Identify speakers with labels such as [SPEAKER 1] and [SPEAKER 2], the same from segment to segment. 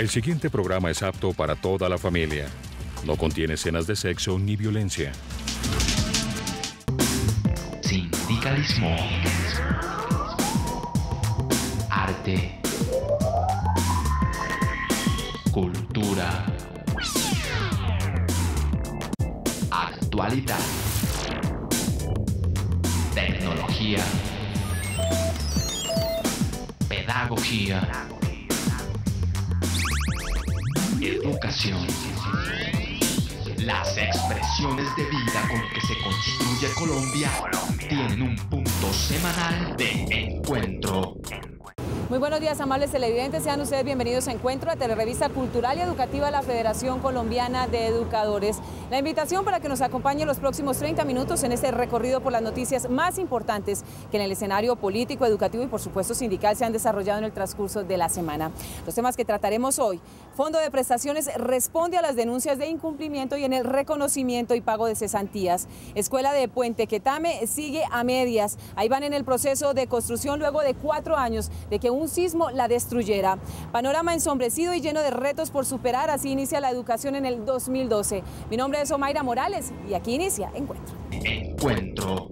[SPEAKER 1] El siguiente programa es apto para toda la familia. No contiene escenas de sexo ni violencia.
[SPEAKER 2] Sindicalismo. Arte. Cultura. Actualidad. Tecnología. Pedagogía. Educación. Las expresiones de vida con que se construye Colombia tienen un punto semanal de encuentro.
[SPEAKER 3] Muy buenos días, amables televidentes. Sean ustedes bienvenidos a Encuentro, a Telerevista Cultural y Educativa de la Federación Colombiana de Educadores. La invitación para que nos acompañe los próximos 30 minutos en este recorrido por las noticias más importantes que en el escenario político, educativo y por supuesto sindical se han desarrollado en el transcurso de la semana. Los temas que trataremos hoy: Fondo de Prestaciones responde a las denuncias de incumplimiento y en el reconocimiento y pago de cesantías. Escuela de Puente Quetame sigue a medias. Ahí van en el proceso de construcción luego de 4 años de que un sismo la destruyera. Panorama ensombrecido y lleno de retos por superar, así inicia la educación en el 2012. Mi nombre es Omaira Morales y aquí inicia Encuentro.
[SPEAKER 2] Encuentro.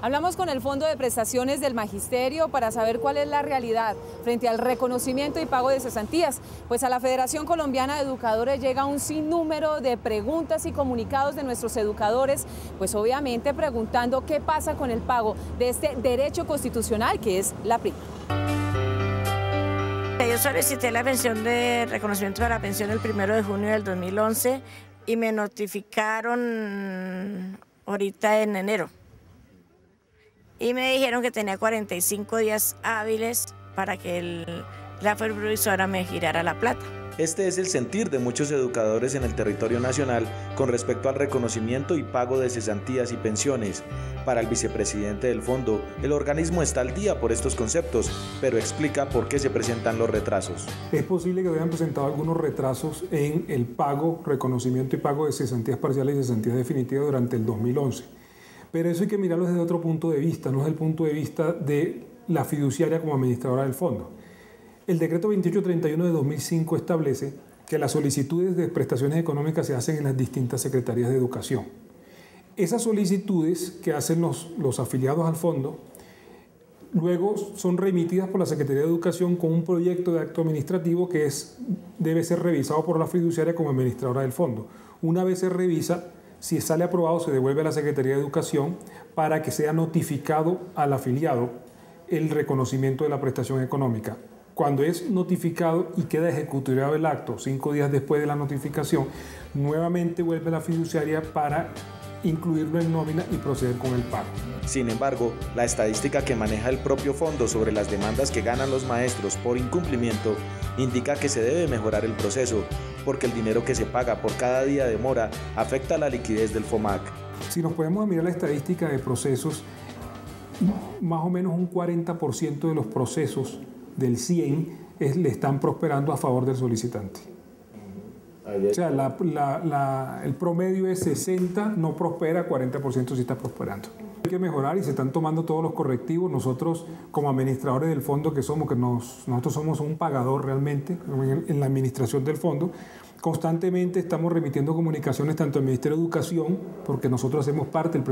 [SPEAKER 3] Hablamos con el Fondo de Prestaciones del Magisterio para saber cuál es la realidad frente al reconocimiento y pago de cesantías. Pues a la Federación Colombiana de Educadores llega un sinnúmero de preguntas y comunicados de nuestros educadores, pues obviamente preguntando qué pasa con el pago de este derecho constitucional que es la prima.
[SPEAKER 4] Yo solicité la pensión de reconocimiento de la pensión el 1 de junio del 2011 y me notificaron ahorita en enero. Y me dijeron que tenía 45 días hábiles para que la supervisora me girara la plata.
[SPEAKER 5] Este es el sentir de muchos educadores en el territorio nacional con respecto al reconocimiento y pago de cesantías y pensiones. Para el vicepresidente del fondo, el organismo está al día por estos conceptos, pero explica por qué se presentan los retrasos.
[SPEAKER 6] Es posible que hayan presentado algunos retrasos en el pago, reconocimiento y pago de cesantías parciales y cesantías definitivas durante el 2011. Pero eso hay que mirarlo desde otro punto de vista, no desde el punto de vista de la fiduciaria como administradora del fondo. El decreto 2831 de 2005 establece que las solicitudes de prestaciones económicas se hacen en las distintas secretarías de educación. Esas solicitudes que hacen los afiliados al fondo luego son remitidas por la Secretaría de Educación con un proyecto de acto administrativo que debe ser revisado por la fiduciaria como administradora del fondo. Una vez se revisa, si sale aprobado, se devuelve a la Secretaría de Educación para que sea notificado al afiliado el reconocimiento de la prestación económica. Cuando es notificado y queda ejecutado el acto 5 días después de la notificación, nuevamente vuelve la fiduciaria para incluirlo en nómina y proceder con el pago.
[SPEAKER 5] Sin embargo, la estadística que maneja el propio fondo sobre las demandas que ganan los maestros por incumplimiento indica que se debe mejorar el proceso, porque el dinero que se paga por cada día de mora afecta la liquidez del FOMAC.
[SPEAKER 6] Si nos podemos mirar la estadística de procesos, más o menos un 40% de los procesos del 100 le están prosperando a favor del solicitante. O sea, el promedio es 60, no prospera, 40% sí está prosperando. Hay que mejorar y se están tomando todos los correctivos. Nosotros, como administradores del fondo que somos, nosotros somos un pagador realmente en la administración del fondo, constantemente estamos remitiendo comunicaciones tanto al Ministerio de Educación, porque nosotros hacemos parte del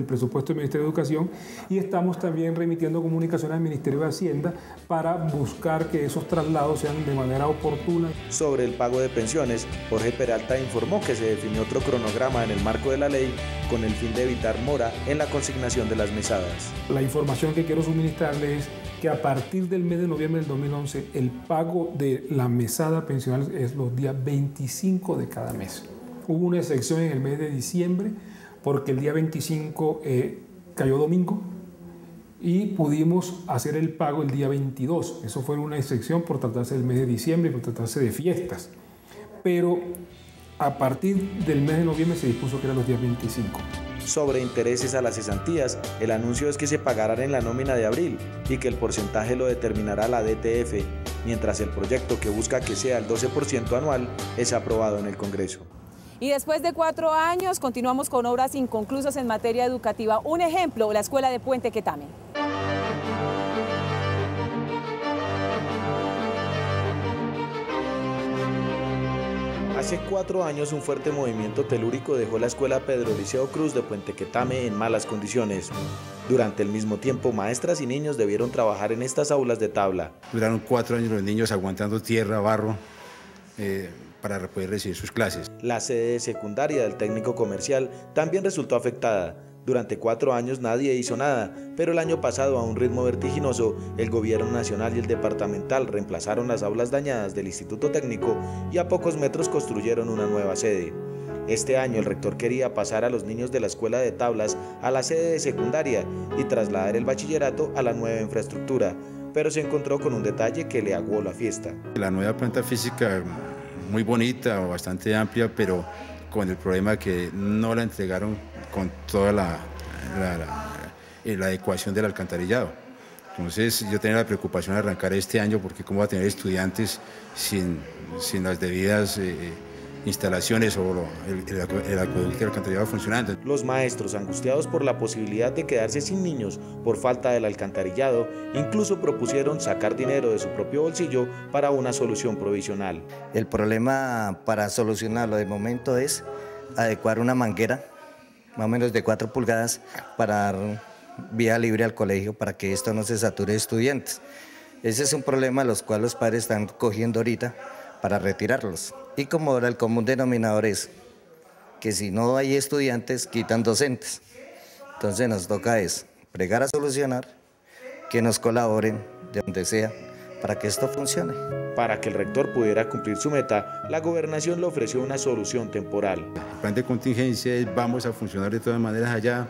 [SPEAKER 6] presupuesto del Ministerio de Educación, y estamos también remitiendo comunicaciones al Ministerio de Hacienda para buscar que esos traslados sean de manera oportuna.
[SPEAKER 5] Sobre el pago de pensiones, Jorge Peralta informó que se definió otro cronograma en el marco de la ley con el fin de evitar mora en la consignación de las mesadas.
[SPEAKER 6] La información que quiero suministrarles es que a partir del mes de noviembre del 2011 el pago de la mesada pensional es los días 25 de cada mes. Hubo una excepción en el mes de diciembre porque el día 25 cayó domingo y pudimos hacer el pago el día 22. Eso fue una excepción por tratarse del mes de diciembre y por tratarse de fiestas. Pero a partir del mes de noviembre se dispuso que eran los días 25.
[SPEAKER 5] Sobre intereses a las cesantías, el anuncio es que se pagarán en la nómina de abril y que el porcentaje lo determinará la DTF, mientras el proyecto que busca que sea el 12% anual es aprobado en el Congreso.
[SPEAKER 3] Y después de 4 años continuamos con obras inconclusas en materia educativa. Un ejemplo, la Escuela de Puente Quetame.
[SPEAKER 5] Hace 4 años un fuerte movimiento telúrico dejó la escuela Pedro Liceo Cruz de Puente Quetame en malas condiciones. Durante el mismo tiempo, maestras y niños debieron trabajar en estas aulas de tabla.
[SPEAKER 7] Duraron 4 años los niños aguantando tierra, barro, para poder recibir sus clases.
[SPEAKER 5] La sede secundaria del técnico comercial también resultó afectada. Durante 4 años nadie hizo nada, pero el año pasado, a un ritmo vertiginoso, el gobierno nacional y el departamental reemplazaron las aulas dañadas del Instituto Técnico y a pocos metros construyeron una nueva sede. Este año el rector quería pasar a los niños de la escuela de tablas a la sede de secundaria y trasladar el bachillerato a la nueva infraestructura, pero se encontró con un detalle que le aguó la fiesta.
[SPEAKER 7] La nueva planta física muy bonita, bastante amplia, pero con el problema que no la entregaron con toda la adecuación del alcantarillado. Entonces yo tenía la preocupación de arrancar este año porque cómo va a tener estudiantes sin las debidas instalaciones o el acueducto y el alcantarillado funcionando.
[SPEAKER 5] Los maestros, angustiados por la posibilidad de quedarse sin niños por falta del alcantarillado, incluso propusieron sacar dinero de su propio bolsillo para una solución provisional.
[SPEAKER 8] El problema para solucionarlo de momento es adecuar una manguera más o menos de 4 pulgadas para dar vía libre al colegio para que esto no se sature de estudiantes. Ese es un problema los cuales los padres están cogiendo ahorita para retirarlos. Y como ahora el común denominador es que si no hay estudiantes, quitan docentes. Entonces nos toca es pregar a solucionar, que nos colaboren de donde sea para que esto funcione.
[SPEAKER 5] Para que el rector pudiera cumplir su meta, la gobernación le ofreció una solución temporal.
[SPEAKER 7] El plan de contingencia es vamos a funcionar de todas maneras allá,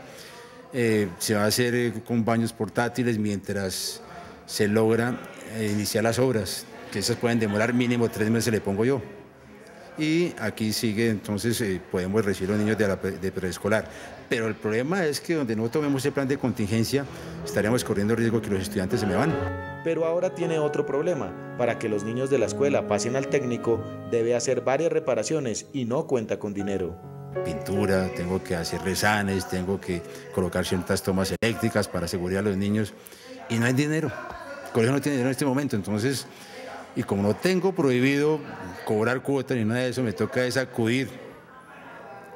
[SPEAKER 7] se va a hacer con baños portátiles mientras se logra iniciar las obras, que esas pueden demorar mínimo 3 meses, le pongo yo. Y aquí sigue, entonces podemos recibir a los niños de preescolar. Pero el problema es que donde no tomemos el plan de contingencia, estaríamos corriendo riesgo que los estudiantes se me van.
[SPEAKER 5] Pero ahora tiene otro problema. Para que los niños de la escuela pasen al técnico, debe hacer varias reparaciones y no cuenta con dinero.
[SPEAKER 7] Pintura, tengo que hacer resanes, tengo que colocar ciertas tomas eléctricas para asegurar a los niños y no hay dinero. El colegio no tiene dinero en este momento, entonces, y como no tengo prohibido cobrar cuotas ni nada de eso, me toca es acudir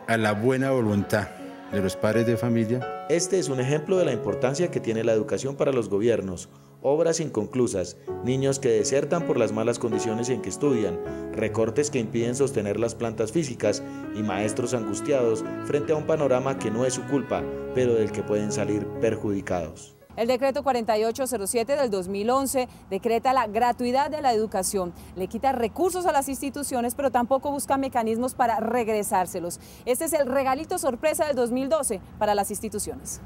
[SPEAKER 7] a la buena voluntad de los padres de familia.
[SPEAKER 5] Este es un ejemplo de la importancia que tiene la educación para los gobiernos. Obras inconclusas, niños que desertan por las malas condiciones en que estudian, recortes que impiden sostener las plantas físicas y maestros angustiados frente a un panorama que no es su culpa, pero del que pueden salir perjudicados.
[SPEAKER 3] El decreto 4807 del 2011 decreta la gratuidad de la educación. Le quita recursos a las instituciones, pero tampoco busca mecanismos para regresárselos. Este es el regalito sorpresa del 2012 para las instituciones.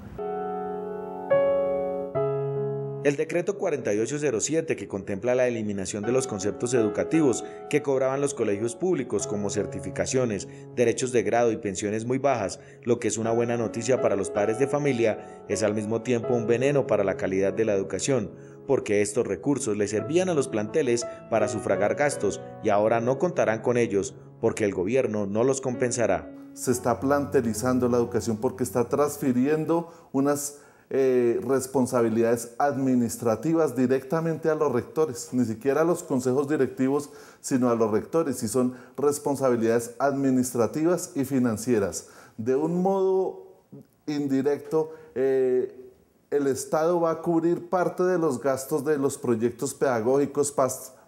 [SPEAKER 5] El decreto 4807, que contempla la eliminación de los conceptos educativos que cobraban los colegios públicos como certificaciones, derechos de grado y pensiones muy bajas, lo que es una buena noticia para los padres de familia, es al mismo tiempo un veneno para la calidad de la educación, porque estos recursos le servían a los planteles para sufragar gastos y ahora no contarán con ellos, porque el gobierno no los compensará.
[SPEAKER 9] Se está plantelizando la educación porque está transfiriendo unas responsabilidades administrativas directamente a los rectores, ni siquiera a los consejos directivos, sino a los rectores, y son responsabilidades administrativas y financieras. De un modo indirecto, el Estado va a cubrir parte de los gastos de los proyectos pedagógicos,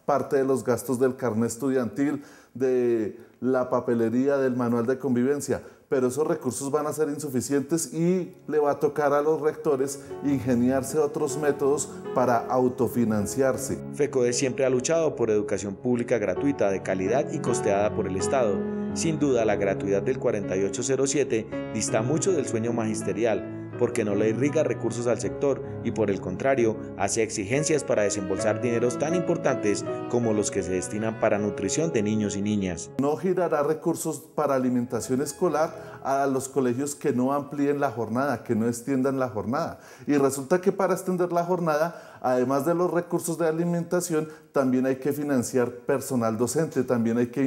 [SPEAKER 9] parte de los gastos del carnet estudiantil, de la papelería, del manual de convivencia, pero esos recursos van a ser insuficientes y le va a tocar a los rectores ingeniarse otros métodos para autofinanciarse.
[SPEAKER 5] FECODE siempre ha luchado por educación pública gratuita, de calidad y costeada por el Estado. Sin duda, la gratuidad del 4807 dista mucho del sueño magisterial, porque no le irriga recursos al sector y por el contrario, hace exigencias para desembolsar dineros tan importantes como los que se destinan para nutrición de niños y niñas.
[SPEAKER 9] No girará recursos para alimentación escolar a los colegios que no amplíen la jornada, que no extiendan la jornada. Y resulta que para extender la jornada, además de los recursos de alimentación, también hay que financiar personal docente, también hay que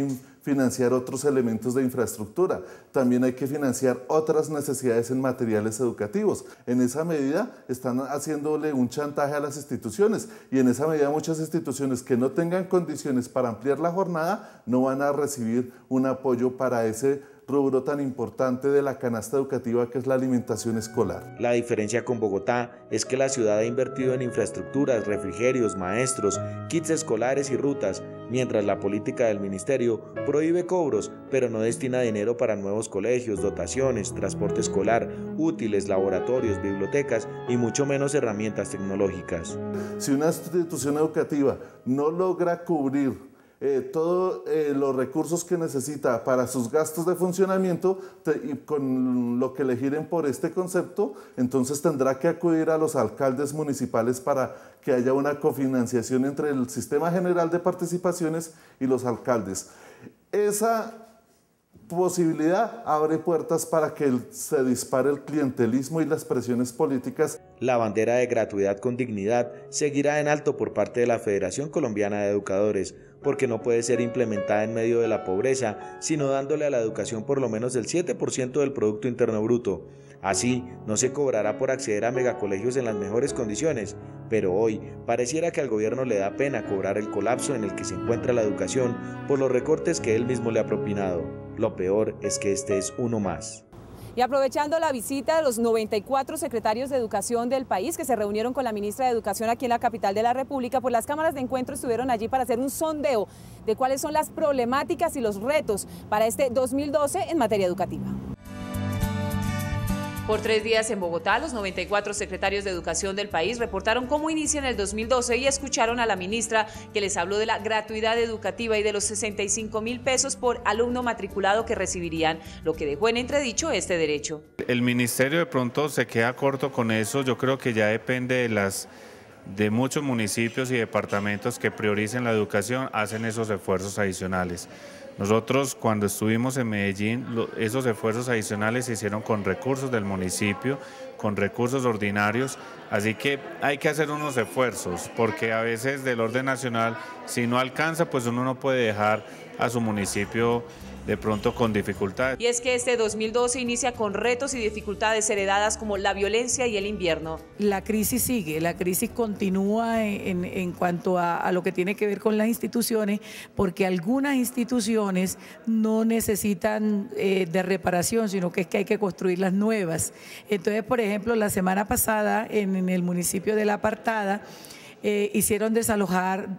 [SPEAKER 9] financiar otros elementos de infraestructura, también hay que financiar otras necesidades en materiales educativos. En esa medida están haciéndole un chantaje a las instituciones y en esa medida muchas instituciones que no tengan condiciones para ampliar la jornada no van a recibir un apoyo para ese rubro tan importante de la canasta educativa que es la alimentación escolar.
[SPEAKER 5] La diferencia con Bogotá es que la ciudad ha invertido en infraestructuras, refrigerios, maestros, kits escolares y rutas, mientras la política del ministerio prohíbe cobros, pero no destina dinero para nuevos colegios, dotaciones, transporte escolar, útiles, laboratorios, bibliotecas y mucho menos herramientas tecnológicas.
[SPEAKER 9] Si una institución educativa no logra cubrir todos los recursos que necesita para sus gastos de funcionamiento y con lo que le giren por este concepto, entonces tendrá que acudir a los alcaldes municipales para que haya una cofinanciación entre el Sistema General de Participaciones y los alcaldes. Esa posibilidad abre puertas para que se dispare el clientelismo y las presiones políticas.
[SPEAKER 5] La bandera de gratuidad con dignidad seguirá en alto por parte de la Federación Colombiana de Educadores, porque no puede ser implementada en medio de la pobreza, sino dándole a la educación por lo menos el 7% del Producto Interno Bruto. Así, no se cobrará por acceder a megacolegios en las mejores condiciones, pero hoy pareciera que al gobierno le da pena cobrar el colapso en el que se encuentra la educación por los recortes que él mismo le ha propinado. Lo peor es que este es uno más.
[SPEAKER 3] Y aprovechando la visita de los 94 secretarios de Educación del país que se reunieron con la ministra de Educación aquí en la capital de la República, pues las cámaras de encuentro estuvieron allí para hacer un sondeo de cuáles son las problemáticas y los retos para este 2012 en materia educativa. Por 3 días en Bogotá, los 94 secretarios de Educación del país reportaron cómo inician el 2012 y escucharon a la ministra que les habló de la gratuidad educativa y de los 65.000 pesos por alumno matriculado que recibirían, lo que dejó en entredicho este derecho.
[SPEAKER 10] El ministerio de pronto se queda corto con eso. Yo creo que ya depende de muchos municipios y departamentos que prioricen la educación, hacen esos esfuerzos adicionales. Nosotros cuando estuvimos en Medellín, esos esfuerzos adicionales se hicieron con recursos del municipio, con recursos ordinarios, así que hay que hacer unos esfuerzos, porque a veces del orden nacional, si no alcanza, pues uno no puede dejar a su municipio de pronto con dificultades.
[SPEAKER 3] Y es que este 2012 inicia con retos y dificultades heredadas como la violencia y el invierno.
[SPEAKER 11] La crisis sigue, la crisis continúa en cuanto a lo que tiene que ver con las instituciones, porque algunas instituciones no necesitan de reparación, sino que es que hay que construir las nuevas. Entonces, por ejemplo, la semana pasada en el municipio de La Apartada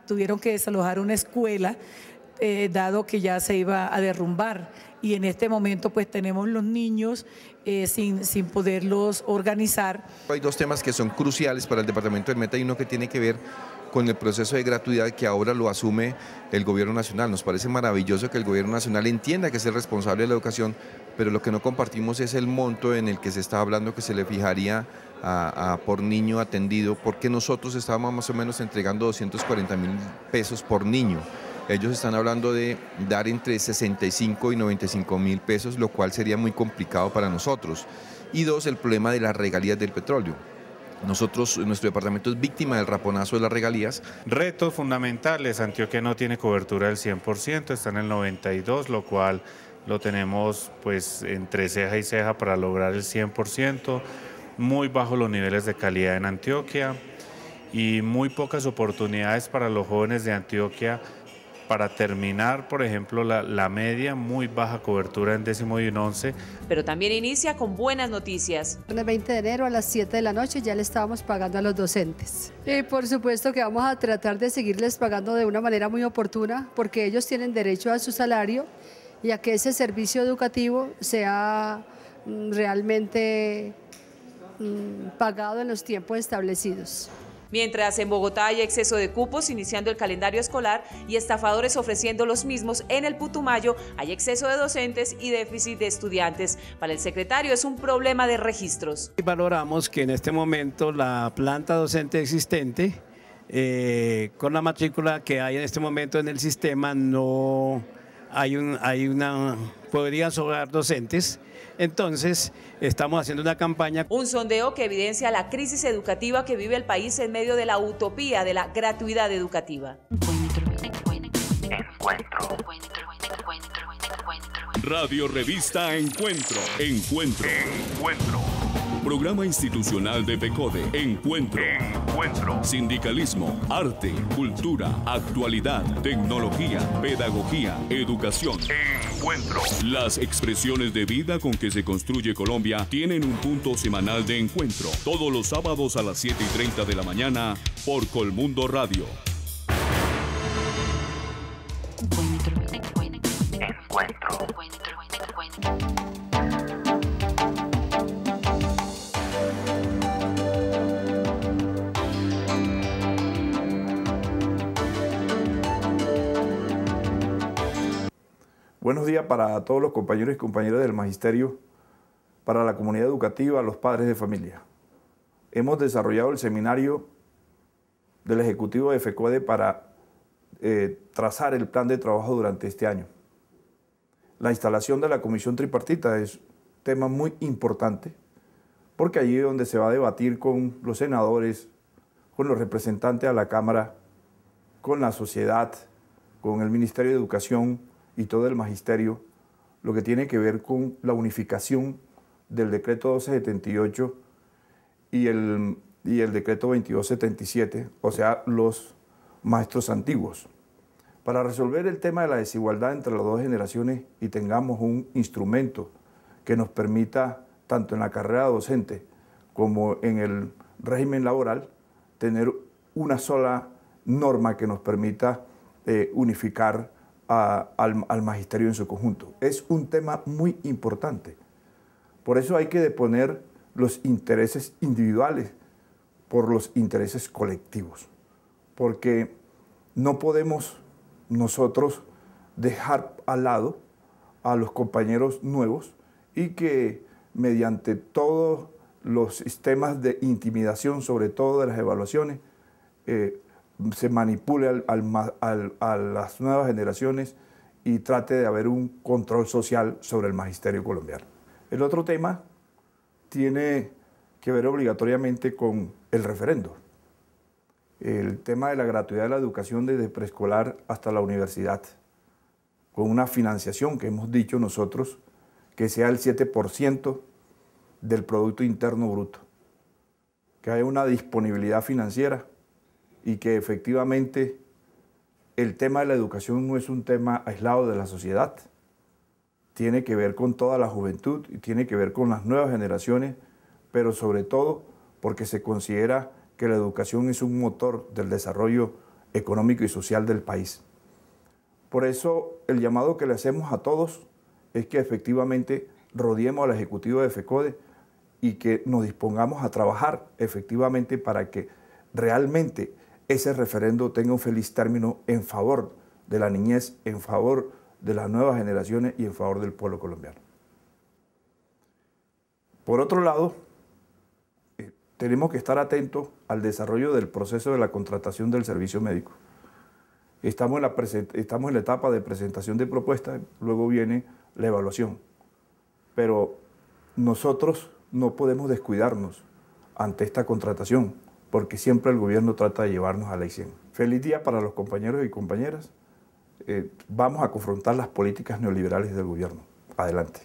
[SPEAKER 11] tuvieron que desalojar una escuela, dado que ya se iba a derrumbar, y en este momento pues tenemos los niños sin poderlos organizar.
[SPEAKER 12] Hay dos temas que son cruciales para el departamento del Meta y uno que tiene que ver con el proceso de gratuidad que ahora lo asume el gobierno nacional. Nos parece maravilloso que el gobierno nacional entienda que es el responsable de la educación, pero lo que no compartimos es el monto en el que se está hablando que se le fijaría por niño atendido, porque nosotros estábamos más o menos entregando 240.000 pesos por niño. Ellos están hablando de dar entre 65 y 95.000 pesos, lo cual sería muy complicado para nosotros. Y dos, el problema de las regalías del petróleo. Nuestro departamento es víctima del raponazo de las regalías.
[SPEAKER 10] Retos fundamentales: Antioquia no tiene cobertura del 100%, está en el 92%, lo cual lo tenemos pues entre ceja y ceja para lograr el 100%. Muy bajos los niveles de calidad en Antioquia y muy pocas oportunidades para los jóvenes de Antioquia para terminar, por ejemplo, la media, muy baja cobertura en 10º y en 11.
[SPEAKER 3] Pero también inicia con buenas noticias.
[SPEAKER 13] El 20 de enero a las 7 de la noche ya le estábamos pagando a los docentes. Y por supuesto que vamos a tratar de seguirles pagando de una manera muy oportuna, porque ellos tienen derecho a su salario y a que ese servicio educativo sea realmente pagado en los tiempos establecidos.
[SPEAKER 3] Mientras en Bogotá hay exceso de cupos iniciando el calendario escolar y estafadores ofreciendo los mismos en el Putumayo, hay exceso de docentes y déficit de estudiantes. Para el secretario es un problema de registros.
[SPEAKER 14] Valoramos que en este momento la planta docente existente, con la matrícula que hay en este momento en el sistema, no podrían sobrar docentes. Entonces, estamos haciendo una campaña.
[SPEAKER 3] Un sondeo que evidencia la crisis educativa que vive el país en medio de la utopía de la gratuidad educativa. Encuentro.
[SPEAKER 15] Radio Revista Encuentro. Encuentro. Programa institucional de FECODE. Encuentro. Sindicalismo, arte, cultura, actualidad, tecnología, pedagogía, educación. Encuentro. Las expresiones de vida con que se construye Colombia tienen un punto semanal de encuentro. Todos los sábados a las 7:30 de la mañana por Colmundo Radio.
[SPEAKER 16] Buenos días para todos los compañeros y compañeras del Magisterio, para la comunidad educativa, los padres de familia. Hemos desarrollado el seminario del Ejecutivo de FECODE para trazar el plan de trabajo durante este año. La instalación de la comisión tripartita es un tema muy importante, porque allí es donde se va a debatir con los senadores, con los representantes a la Cámara, con la sociedad, con el Ministerio de Educación y todo el magisterio, lo que tiene que ver con la unificación del decreto 1278 y el decreto 2277, o sea, los maestros antiguos. Para resolver el tema de la desigualdad entre las dos generaciones y tengamos un instrumento que nos permita, tanto en la carrera docente como en el régimen laboral, tener una sola norma que nos permita unificar al magisterio en su conjunto. Es un tema muy importante. Por eso hay que deponer los intereses individuales por los intereses colectivos, porque no podemos nosotros dejar al lado a los compañeros nuevos y que mediante todos los sistemas de intimidación, sobre todo de las evaluaciones, se manipule a las nuevas generaciones y trate de haber un control social sobre el magisterio colombiano. El otro tema tiene que ver obligatoriamente con el referendo. El tema de la gratuidad de la educación desde preescolar hasta la universidad, con una financiación que hemos dicho nosotros que sea el 7% del Producto Interno Bruto, que haya una disponibilidad financiera y que efectivamente el tema de la educación no es un tema aislado de la sociedad. Tiene que ver con toda la juventud y tiene que ver con las nuevas generaciones, pero sobre todo porque se considera que la educación es un motor del desarrollo económico y social del país. Por eso el llamado que le hacemos a todos es que efectivamente rodeemos al Ejecutivo de FECODE y que nos dispongamos a trabajar efectivamente para que realmente ese referendo tenga un feliz término en favor de la niñez, en favor de las nuevas generaciones y en favor del pueblo colombiano. Por otro lado, tenemos que estar atentos al desarrollo del proceso de la contratación del servicio médico. Estamos en la etapa de presentación de propuestas, luego viene la evaluación. Pero nosotros no podemos descuidarnos ante esta contratación, porque siempre el gobierno trata de llevarnos a la 100. Feliz día para los compañeros y compañeras. Vamos a confrontar las políticas neoliberales del gobierno. Adelante.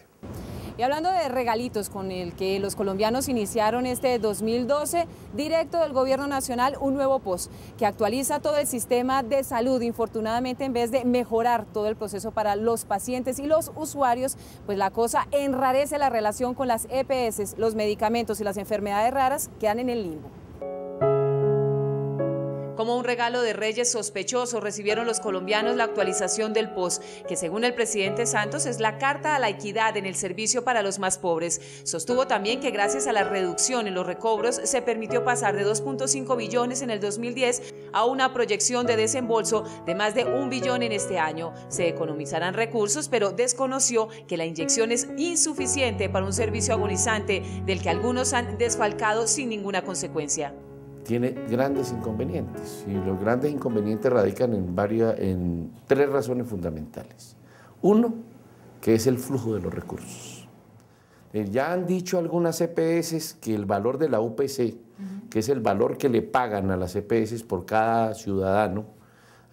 [SPEAKER 3] Y hablando de regalitos con el que los colombianos iniciaron este 2012, directo del gobierno nacional, un nuevo POS que actualiza todo el sistema de salud. Infortunadamente, en vez de mejorar todo el proceso para los pacientes y los usuarios, pues la cosa enrarece la relación con las EPS, los medicamentos y las enfermedades raras quedan en el limbo. Como un regalo de Reyes sospechoso, recibieron los colombianos la actualización del POS, que según el presidente Santos es la carta a la equidad en el servicio para los más pobres. Sostuvo también que gracias a la reducción en los recobros se permitió pasar de 2.5 billones en el 2010 a una proyección de desembolso de más de 1 billón en este año. Se economizarán recursos, pero desconoció que la inyección es insuficiente para un servicio agonizante del que algunos han desfalcado sin ninguna consecuencia.
[SPEAKER 17] Tiene grandes inconvenientes y los grandes inconvenientes radican en 3 razones fundamentales. Uno, que es el flujo de los recursos. Ya han dicho algunas EPS que el valor de la UPC, que es el valor que le pagan a las EPS por cada ciudadano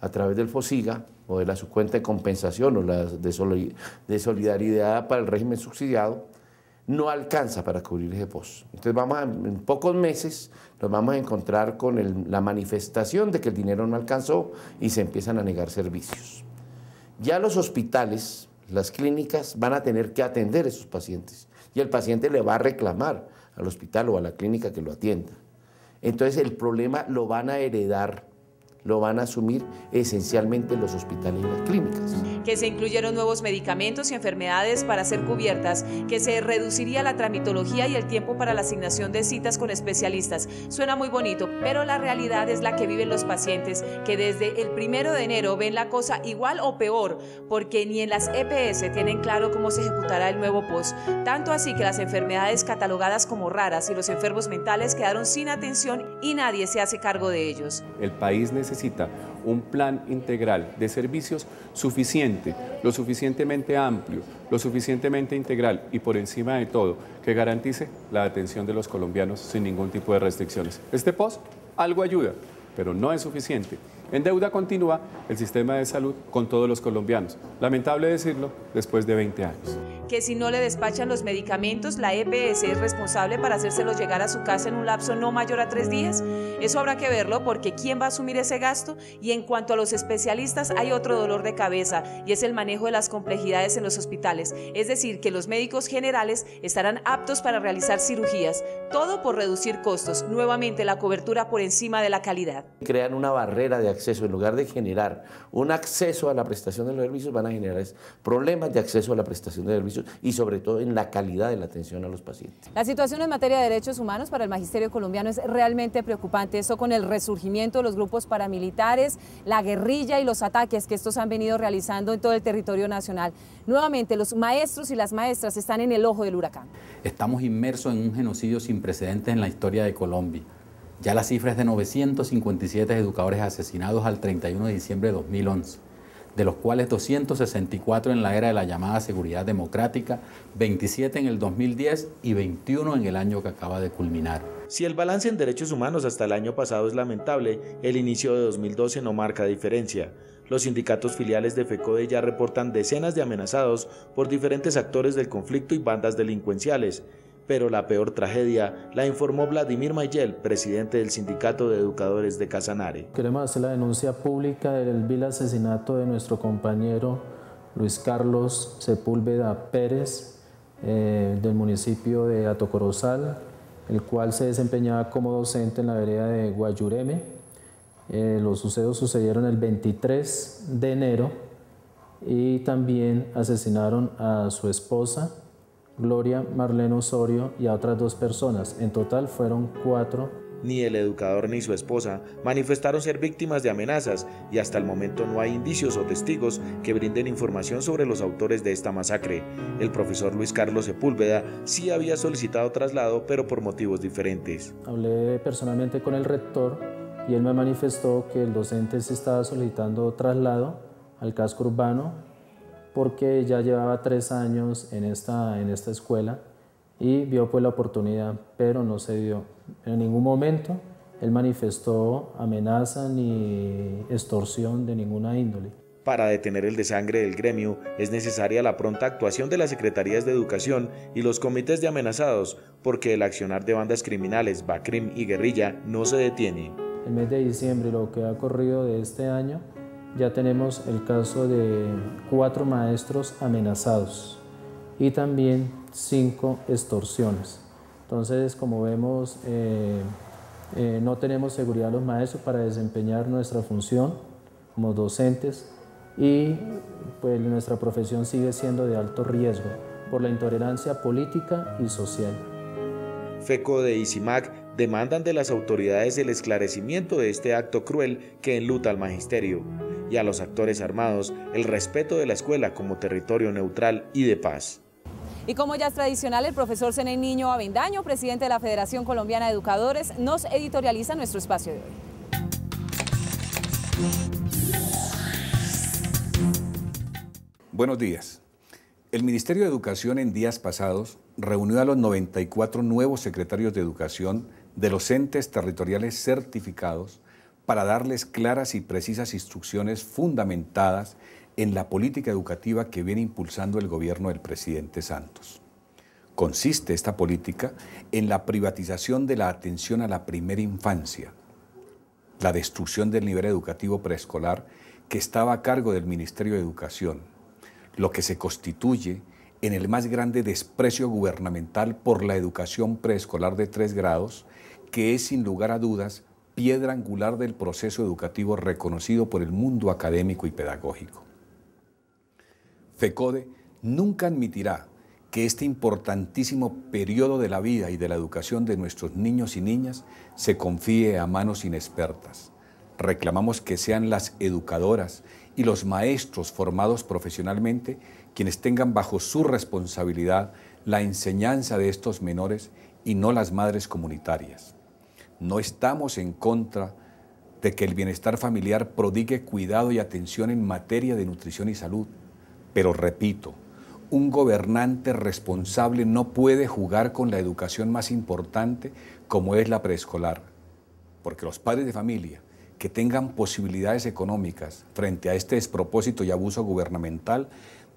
[SPEAKER 17] a través del FOSIGA o de la subcuenta de compensación o la de solidaridad para el régimen subsidiado, no alcanza para cubrir ese pozo. Entonces en pocos meses nos vamos a encontrar con la manifestación de que el dinero no alcanzó y se empiezan a negar servicios. Ya los hospitales, las clínicas van a tener que atender a esos pacientes y el paciente le va a reclamar al hospital o a la clínica que lo atienda. Entonces el problema lo van a heredar, lo van a asumir esencialmente los hospitales y las clínicas.
[SPEAKER 3] Que se incluyeron nuevos medicamentos y enfermedades para ser cubiertas, que se reduciría la tramitología y el tiempo para la asignación de citas con especialistas. Suena muy bonito, pero la realidad es la que viven los pacientes, que desde el 1 de enero ven la cosa igual o peor, porque ni en las EPS tienen claro cómo se ejecutará el nuevo POS. Tanto así que las enfermedades catalogadas como raras y los enfermos mentales quedaron sin atención y nadie se hace cargo de ellos.
[SPEAKER 18] El país necesita un plan integral de servicios suficiente, lo suficientemente amplio, lo suficientemente integral y por encima de todo, que garantice la atención de los colombianos sin ningún tipo de restricciones. Este POS algo ayuda, pero no es suficiente. En deuda continúa el sistema de salud con todos los colombianos. Lamentable decirlo, después de 20 años.
[SPEAKER 3] Que si no le despachan los medicamentos, la EPS es responsable para hacérselos llegar a su casa en un lapso no mayor a 3 días. Eso habrá que verlo porque ¿quién va a asumir ese gasto? Y en cuanto a los especialistas, hay otro dolor de cabeza y es el manejo de las complejidades en los hospitales. Es decir, que los médicos generales estarán aptos para realizar cirugías. Todo por reducir costos. Nuevamente la cobertura por encima de la calidad.
[SPEAKER 17] Crean una barrera de acceso. En lugar de generar un acceso a la prestación de los servicios, van a generar problemas de acceso a la prestación de servicios y sobre todo en la calidad de la atención a los pacientes.
[SPEAKER 3] La situación en materia de derechos humanos para el magisterio colombiano es realmente preocupante. Eso con el resurgimiento de los grupos paramilitares, la guerrilla y los ataques que estos han venido realizando en todo el territorio nacional. Nuevamente, los maestros y las maestras están en el ojo del huracán.
[SPEAKER 19] Estamos inmersos en un genocidio sin precedentes en la historia de Colombia. Ya la cifra es de 957 educadores asesinados al 31 de diciembre de 2011, de los cuales 264 en la era de la llamada seguridad democrática, 27 en el 2010 y 21 en el año que acaba de culminar.
[SPEAKER 5] Si el balance en derechos humanos hasta el año pasado es lamentable, el inicio de 2012 no marca diferencia. Los sindicatos filiales de FECODE ya reportan decenas de amenazados por diferentes actores del conflicto y bandas delincuenciales. Pero la peor tragedia la informó Vladimir Mayel, presidente del Sindicato de Educadores de Casanare.
[SPEAKER 20] Queremos hacer la denuncia pública del vil asesinato de nuestro compañero Luis Carlos Sepúlveda Pérez, del municipio de Atocorozal, el cual se desempeñaba como docente en la vereda de Guayureme. Los sucesos sucedieron el 23 de enero y también asesinaron a su esposa, Gloria Marlene Osorio, y a otras 2 personas. En total fueron 4.
[SPEAKER 5] Ni el educador ni su esposa manifestaron ser víctimas de amenazas y hasta el momento no hay indicios o testigos que brinden información sobre los autores de esta masacre. El profesor Luis Carlos Sepúlveda sí había solicitado traslado, pero por motivos diferentes.
[SPEAKER 20] Hablé personalmente con el rector y él me manifestó que el docente sí estaba solicitando traslado al casco urbano porque ya llevaba 3 años en esta escuela y vio pues la oportunidad, pero no se dio. En ningún momento él manifestó amenaza ni extorsión de ninguna índole.
[SPEAKER 5] Para detener el desangre del gremio es necesaria la pronta actuación de las secretarías de educación y los comités de amenazados, porque el accionar de bandas criminales, BACRIM y guerrilla no se detiene.
[SPEAKER 20] El mes de diciembre, lo que ha corrido de este año, ya tenemos el caso de 4 maestros amenazados y también 5 extorsiones. Entonces, como vemos, no tenemos seguridad los maestros para desempeñar nuestra función como docentes y pues nuestra profesión sigue siendo de alto riesgo por la intolerancia política y social.
[SPEAKER 5] FECODE y CIMAC demandan de las autoridades el esclarecimiento de este acto cruel que enluta al magisterio y a los actores armados el respeto de la escuela como territorio neutral y de paz.
[SPEAKER 3] Y como ya es tradicional, el profesor Zeney Niño Avendaño, presidente de la Federación Colombiana de Educadores, nos editorializa nuestro espacio de hoy.
[SPEAKER 21] Buenos días. El Ministerio de Educación en días pasados reunió a los 94 nuevos secretarios de Educación de los entes territoriales certificados para darles claras y precisas instrucciones fundamentadas en la política educativa que viene impulsando el gobierno del presidente Santos. Consiste esta política en la privatización de la atención a la primera infancia, la destrucción del nivel educativo preescolar que estaba a cargo del Ministerio de Educación, lo que se constituye en el más grande desprecio gubernamental por la educación preescolar de 3 grados, que es sin lugar a dudas piedra angular del proceso educativo reconocido por el mundo académico y pedagógico. FECODE nunca admitirá que este importantísimo periodo de la vida y de la educación de nuestros niños y niñas se confíe a manos inexpertas. Reclamamos que sean las educadoras y los maestros formados profesionalmente quienes tengan bajo su responsabilidad la enseñanza de estos menores y no las madres comunitarias. No estamos en contra de que el bienestar familiar prodigue cuidado y atención en materia de nutrición y salud, pero repito, un gobernante responsable no puede jugar con la educación más importante como es la preescolar, porque los padres de familia que tengan posibilidades económicas frente a este despropósito y abuso gubernamental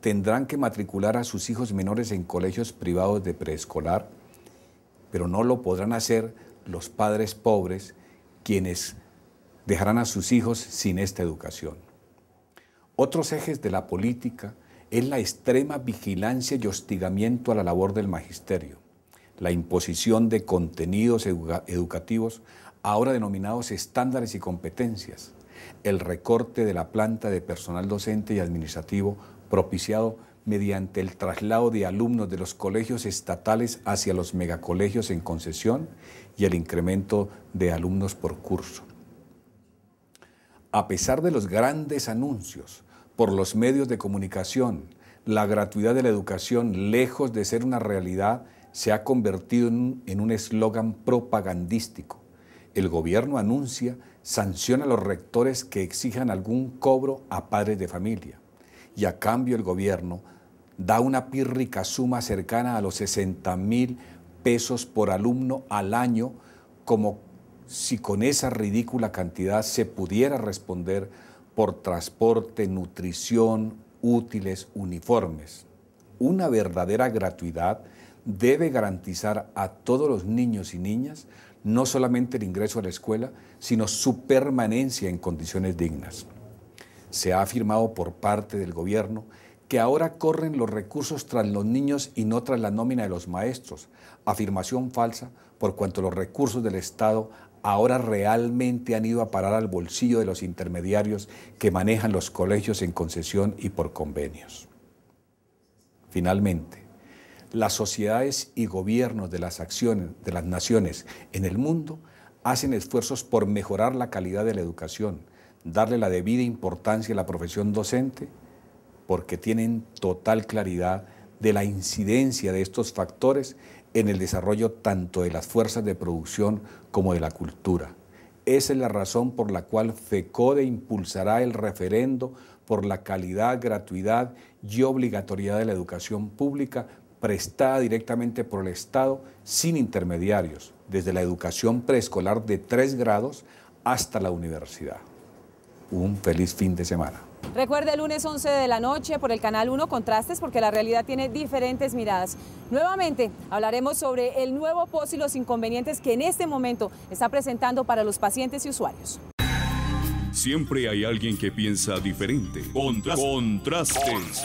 [SPEAKER 21] tendrán que matricular a sus hijos menores en colegios privados de preescolar, pero no lo podrán hacer los padres pobres, quienes dejarán a sus hijos sin esta educación. Otros ejes de la política es la extrema vigilancia y hostigamiento a la labor del magisterio, la imposición de contenidos educativos ahora denominados estándares y competencias, el recorte de la planta de personal docente y administrativo propiciado mediante el traslado de alumnos de los colegios estatales hacia los megacolegios en concesión y el incremento de alumnos por curso. A pesar de los grandes anuncios por los medios de comunicación, la gratuidad de la educación, lejos de ser una realidad, se ha convertido en un eslogan propagandístico. El gobierno anuncia, sanciona a los rectores que exijan algún cobro a padres de familia, y a cambio el gobierno da una pírrica suma cercana a los 60.000 pesos por alumno al año, como si con esa ridícula cantidad se pudiera responder por transporte, nutrición, útiles, uniformes. Una verdadera gratuidad debe garantizar a todos los niños y niñas no solamente el ingreso a la escuela, sino su permanencia en condiciones dignas. Se ha afirmado por parte del gobierno que ahora corren los recursos tras los niños y no tras la nómina de los maestros, afirmación falsa por cuanto los recursos del Estado ahora realmente han ido a parar al bolsillo de los intermediarios que manejan los colegios en concesión y por convenios. Finalmente, las sociedades y gobiernos de las naciones en el mundo hacen esfuerzos por mejorar la calidad de la educación, darle la debida importancia a la profesión docente, porque tienen total claridad de la incidencia de estos factores en el desarrollo tanto de las fuerzas de producción como de la cultura. Esa es la razón por la cual FECODE impulsará el referendo por la calidad, gratuidad y obligatoriedad de la educación pública prestada directamente por el Estado sin intermediarios, desde la educación preescolar de 3 grados hasta la universidad. Un feliz fin de semana.
[SPEAKER 3] Recuerde el lunes 11 de la noche por el Canal 1 Contrastes, porque la realidad tiene diferentes miradas. Nuevamente hablaremos sobre el nuevo POS y los inconvenientes que en este momento está presentando para los pacientes y usuarios.
[SPEAKER 15] Siempre hay alguien que piensa diferente. Contrastes.